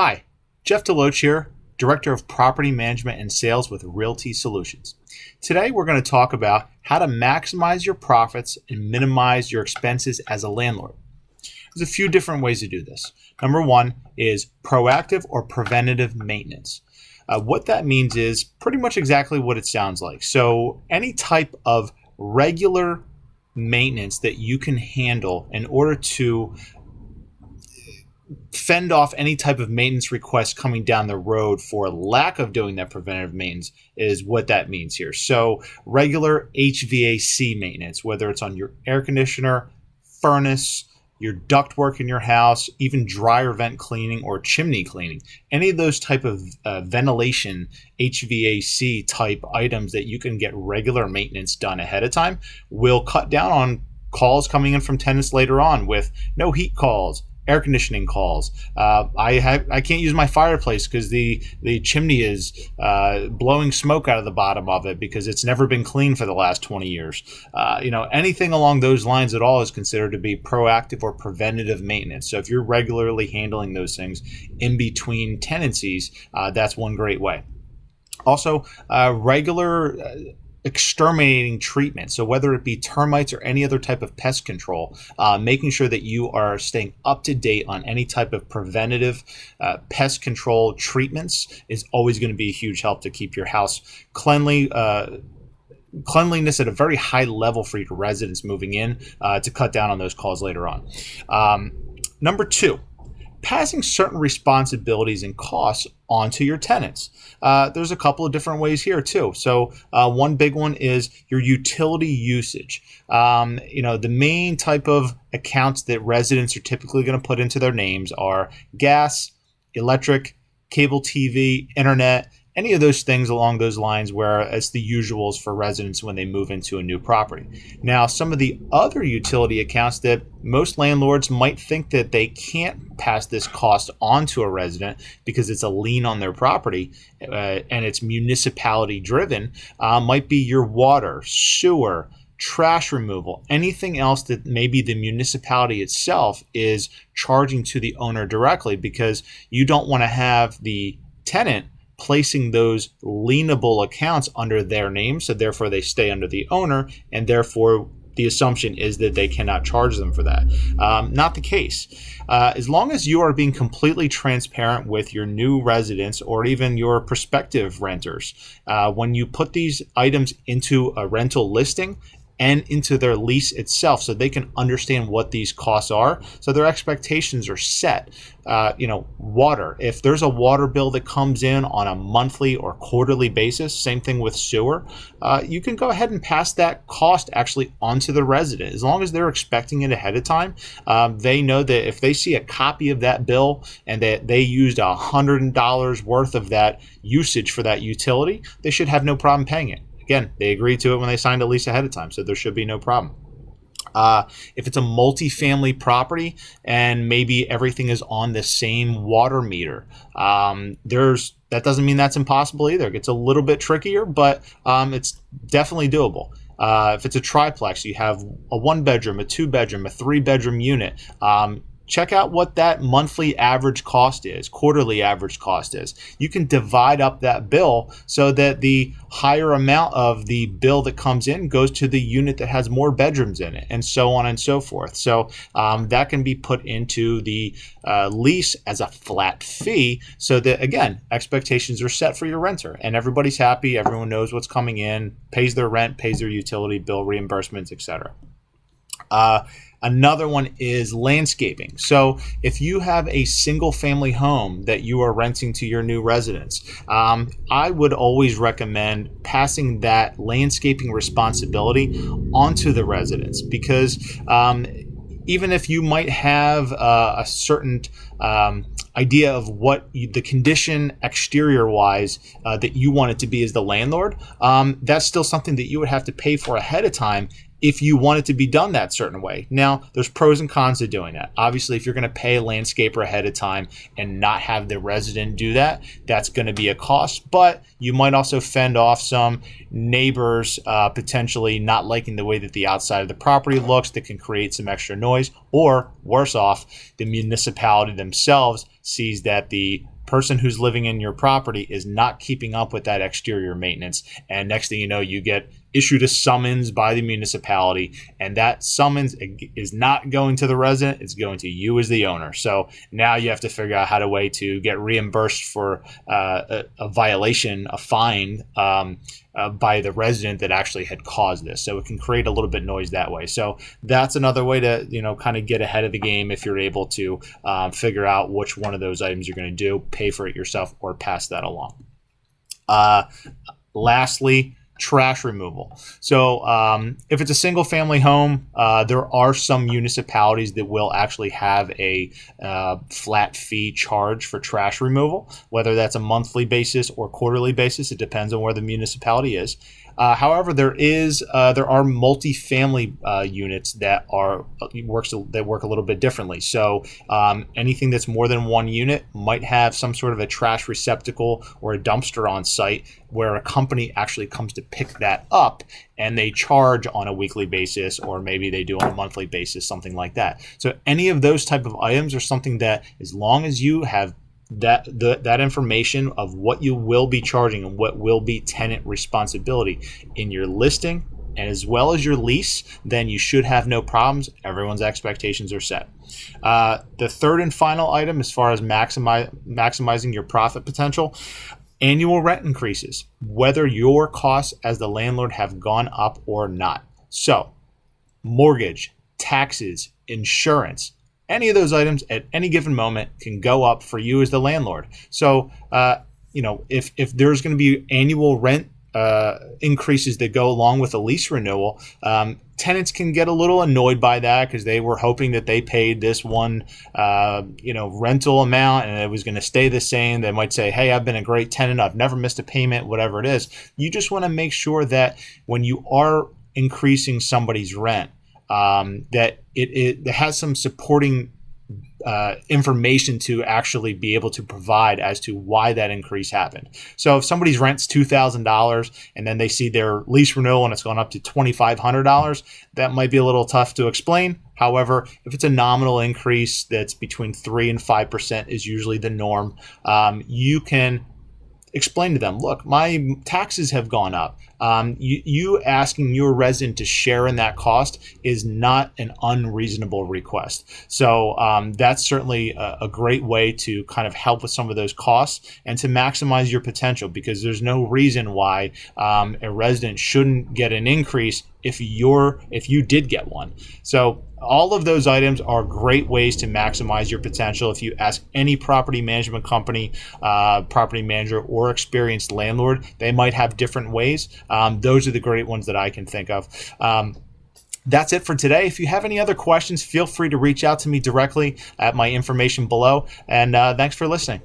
Hi, Jeff Deloach here, Director of Property Management and Sales with Realty Solutions. Today we're going to talk about how to maximize your profits and minimize your expenses as a landlord. There's a few different ways to do this. Number one is proactive or preventative maintenance. What that means is pretty much exactly what it sounds like. So any type of regular maintenance that you can handle in order to fend off any type of maintenance request coming down the road for lack of doing that preventative maintenance is what that means here. So regular HVAC maintenance, whether it's on your air conditioner, furnace, your ductwork in your house, even dryer vent cleaning or chimney cleaning, any of those type of ventilation HVAC type items that you can get regular maintenance done ahead of time will cut down on calls coming in from tenants later on with no heat calls, air conditioning calls. I can't use my fireplace because the chimney is blowing smoke out of the bottom of it because it's never been cleaned for the last 20 years. Anything along those lines at all is considered to be proactive or preventative maintenance. So if you're regularly handling those things in between tenancies, that's one great way. Also, regular exterminating treatment. So whether it be termites or any other type of pest control, making sure that you are staying up to date on any type of preventative pest control treatments is always going to be a huge help to keep your house cleanliness at a very high level for your residents moving in to cut down on those calls later on. Number two, passing certain responsibilities and costs onto your tenants. There's a couple of different ways here too. So one big one is your utility usage. The main type of accounts that residents are typically going to put into their names are gas, electric, cable TV, internet, any of those things along those lines where it's the usuals for residents when they move into a new property. Now, some of the other utility accounts that most landlords might think that they can't pass this cost on to a resident because it's a lien on their property and it's municipality driven, might be your water, sewer, trash removal, anything else that maybe the municipality itself is charging to the owner directly, because you don't want to have the tenant placing those lienable accounts under their name, so therefore they stay under the owner, and therefore the assumption is that they cannot charge them for that. Not the case. As long as you are being completely transparent with your new residents or even your prospective renters, when you put these items into a rental listing and into their lease itself, so they can understand what these costs are, so their expectations are set. Water, if there's a water bill that comes in on a monthly or quarterly basis, same thing with sewer, you can go ahead and pass that cost actually onto the resident. As long as they're expecting it ahead of time, they know that if they see a copy of that bill and that they used $100 worth of that usage for that utility, they should have no problem paying it. Again, they agreed to it when they signed a lease ahead of time, so there should be no problem. If it's a multi-family property and maybe everything is on the same water meter, that doesn't mean that's impossible either. It gets a little bit trickier, but it's definitely doable. If it's a triplex, you have a 1-bedroom, a 2-bedroom, a 3-bedroom unit. Check out what that monthly average cost is, quarterly average cost is. You can divide up that bill so that the higher amount of the bill that comes in goes to the unit that has more bedrooms in it, and so on and so forth. So that can be put into the lease as a flat fee so that, again, expectations are set for your renter and everybody's happy, everyone knows what's coming in, pays their rent, pays their utility bill, reimbursements, etc. Another one is landscaping. So if you have a single family home that you are renting to your new residents, I would always recommend passing that landscaping responsibility onto the residents, because even if you might have a certain idea of what the condition exterior wise that you want it to be as the landlord, that's still something that you would have to pay for ahead of time if you want it to be done that certain way. Now, there's pros and cons to doing that. Obviously, if you're going to pay a landscaper ahead of time and not have the resident do that, that's going to be a cost, but you might also fend off some neighbors potentially not liking the way that the outside of the property looks that can create some extra noise, or worse off, the municipality themselves sees that the person who's living in your property is not keeping up with that exterior maintenance. And next thing you know, you get issued a summons by the municipality, and that summons is not going to the resident, it's going to you as the owner. So now you have to figure out how to way to get reimbursed for a violation, a fine, by the resident that actually had caused this. So it can create a little bit noise that way. So that's another way to, kind of get ahead of the game if you're able to figure out which one of those items you're going to do, pay for it yourself, or pass that along. Lastly, trash removal. So if it's a single family home, there are some municipalities that will actually have a flat fee charge for trash removal, whether that's a monthly basis or quarterly basis. It depends on where the municipality is. However, there are multi-family units that work a little bit differently. So anything that's more than one unit might have some sort of a trash receptacle or a dumpster on site where a company actually comes to pick that up, and they charge on a weekly basis, or maybe they do on a monthly basis, something like that. So any of those type of items are something that, as long as you have that information of what you will be charging and what will be tenant responsibility in your listing and as well as your lease, then you should have no problems. Everyone's expectations are set. The third and final item, as far as maximizing your profit potential, annual rent increases, whether your costs as the landlord have gone up or not. So mortgage, taxes, insurance, any of those items at any given moment can go up for you as the landlord. So, if there's going to be annual rent increases that go along with a lease renewal, tenants can get a little annoyed by that because they were hoping that they paid this one, rental amount and it was going to stay the same. They might say, hey, I've been a great tenant, I've never missed a payment, whatever it is. You just want to make sure that when you are increasing somebody's rent, that it has some supporting information to actually be able to provide as to why that increase happened. So if somebody's rent's $2,000 and then they see their lease renewal and it's gone up to $2,500, that might be a little tough to explain. However, if it's a nominal increase that's between 3 and 5% is usually the norm, you can explain to them, look, my taxes have gone up. You asking your resident to share in that cost is not an unreasonable request. So that's certainly a great way to kind of help with some of those costs and to maximize your potential, because there's no reason why a resident shouldn't get an increase if you did get one. So all of those items are great ways to maximize your potential. If you ask any property management company, property manager, or experienced landlord, they might have different ways. Those are the great ones that I can think of. That's it for today. If you have any other questions, feel free to reach out to me directly at my information below. And thanks for listening.